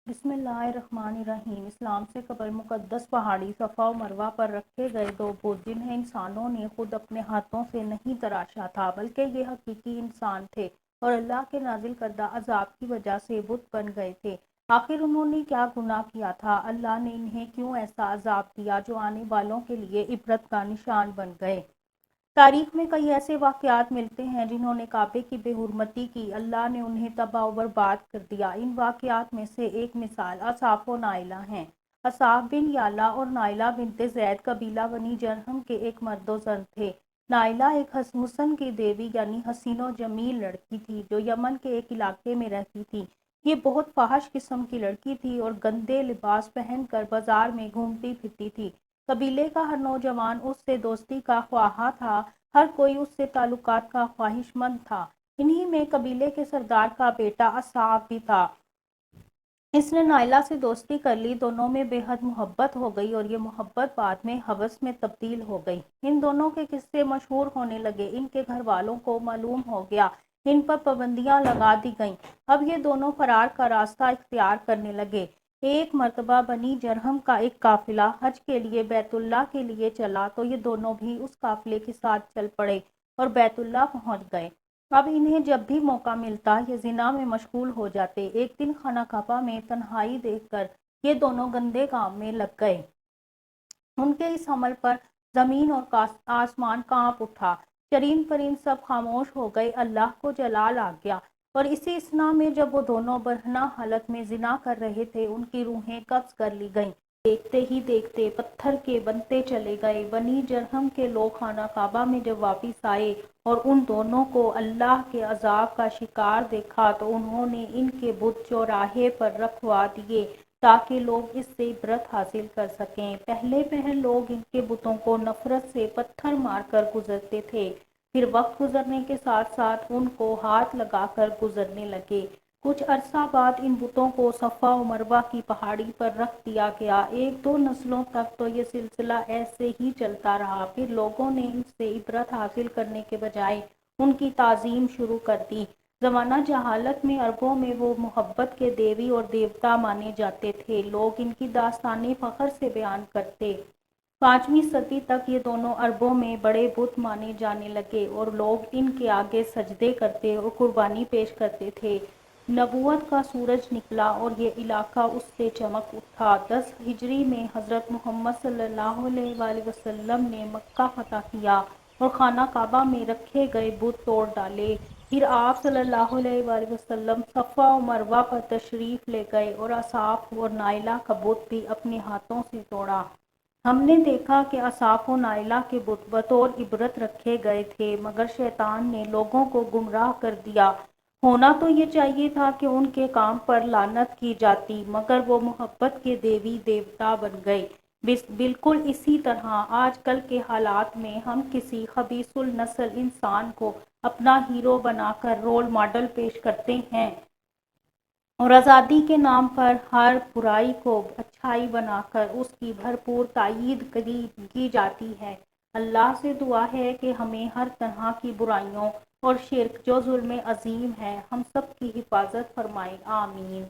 بسم اللہ الرحمن الرحیم۔ اسلام سے قبل مقدس پہاڑی صفا و مروہ پر رکھے گئے دو بت جنہیں انسانوں نے خود اپنے ہاتھوں سے نہیں تراشا تھا بلکہ یہ حقیقی انسان تھے اور اللہ کے نازل کردہ عذاب کی وجہ سے بت بن گئے تھے۔ آخر انہوں نے کیا گناہ کیا تھا؟ اللہ نے انہیں کیوں ایسا عذاب دیا جو آنے والوں کے لیے عبرت کا نشان بن گئے؟ تاریخ میں کئی ایسے واقعات ملتے ہیں جنہوں نے کعبے کی بے حرمتی کی، اللہ نے انہیں تباہ و برباد کر دیا۔ ان واقعات میں سے ایک مثال اصحاب و نائلہ ہیں۔ اصحاب بن یالا اور نائلہ بنت زید قبیلہ بنی جرہم کے ایک مرد و زن تھے۔ نائلہ ایک حسن کی دیوی یعنی حسین و جمیل لڑکی تھی جو یمن کے ایک علاقے میں رہتی تھی۔ یہ بہت فاحش قسم کی لڑکی تھی اور گندے لباس پہن کر بازار میں گھومتی پھرتی تھی۔ قبیلے کا ہر نوجوان اس سے دوستی کا خواہاں تھا، ہر کوئی اس سے تعلقات کا خواہش مند تھا۔ انہی میں قبیلے کے سردار کا بیٹا اصحاب بھی تھا۔ اس نے نائلہ سے دوستی کر لی، دونوں میں بے حد محبت ہو گئی اور یہ محبت بعد میں ہوس میں تبدیل ہو گئی۔ ان دونوں کے قصے مشہور ہونے لگے، ان کے گھر والوں کو معلوم ہو گیا، ان پر پابندیاں لگا دی گئیں۔ اب یہ دونوں فرار کا راستہ اختیار کرنے لگے۔ ایک مرتبہ بنی جرہم کا ایک قافلہ حج کے لیے بیت اللہ کے لیے چلا تو یہ دونوں بھی اس قافلے کے ساتھ چل پڑے اور بیت اللہ پہنچ گئے۔ اب انہیں جب بھی موقع ملتا یہ زنا میں مشغول ہو جاتے۔ ایک دن خانہ کعبہ میں تنہائی دیکھ کر یہ دونوں گندے کام میں لگ گئے۔ ان کے اس عمل پر زمین اور آسمان کانپ اٹھا، چرند پرند سب خاموش ہو گئے، اللہ کو جلال آ گیا۔ اور اسی اثنا میں جب وہ دونوں برہنہ حالت میں زنا کر رہے تھے ان کی روحیں قبض کر لی گئیں۔ دیکھتے ہی دیکھتے پتھر کے بنتے چلے گئے۔ بنی جرہم کے لوگ خانہ کعبہ میں جب واپس آئے اور ان دونوں کو اللہ کے عذاب کا شکار دیکھا تو انہوں نے ان کے بت چوراہے پر رکھوا دیے تاکہ لوگ اس سے عبرت حاصل کر سکیں۔ پہلے لوگ ان کے بتوں کو نفرت سے پتھر مار کر گزرتے تھے، پھر وقت گزرنے کے ساتھ ساتھ ان کو ہاتھ لگا کر گزرنے لگے۔ کچھ عرصہ بعد ان بتوں کو صفا و مروہ کی پہاڑی پر رکھ دیا گیا۔ ایک دو نسلوں تک تو یہ سلسلہ ایسے ہی چلتا رہا، پھر لوگوں نے ان سے عبرت حاصل کرنے کے بجائے ان کی تعظیم شروع کر دی۔ زمانہ جہالت میں عربوں میں وہ محبت کے دیوی اور دیوتا مانے جاتے تھے، لوگ ان کی داستانیں فخر سے بیان کرتے۔ 5ویں صدی تک یہ دونوں عربوں میں بڑے بت مانے جانے لگے اور لوگ ان کے آگے سجدے کرتے اور قربانی پیش کرتے تھے۔ نبوت کا سورج نکلا اور یہ علاقہ اس سے چمک اٹھا۔ 10 ہجری میں حضرت محمد صلی اللہ علیہ وآلہ وسلم نے مکہ فتح کیا اور خانہ کعبہ میں رکھے گئے بت توڑ ڈالے۔ پھر آپ صلی اللہ علیہ وآلہ وسلم صفا و مروہ پر تشریف لے گئے اور اصحاب اور نائلہ کا بت بھی اپنے ہاتھوں سے توڑا۔ ہم نے دیکھا کہ اصحاب و نائلہ کے بت بطور عبرت رکھے گئے تھے مگر شیطان نے لوگوں کو گمراہ کر دیا۔ ہونا تو یہ چاہیے تھا کہ ان کے کام پر لعنت کی جاتی مگر وہ محبت کے دیوی دیوتا بن گئے۔ بالکل اسی طرح آج کل کے حالات میں ہم کسی خبیث النسل انسان کو اپنا ہیرو بنا کر رول ماڈل پیش کرتے ہیں اور آزادی کے نام پر ہر برائی کو اچھائی بنا کر اس کی بھرپور تائید کی جاتی ہے۔ اللہ سے دعا ہے کہ ہمیں ہر طرح کی برائیوں اور شرک جو ظلم عظیم ہے ہم سب کی حفاظت فرمائے، آمین۔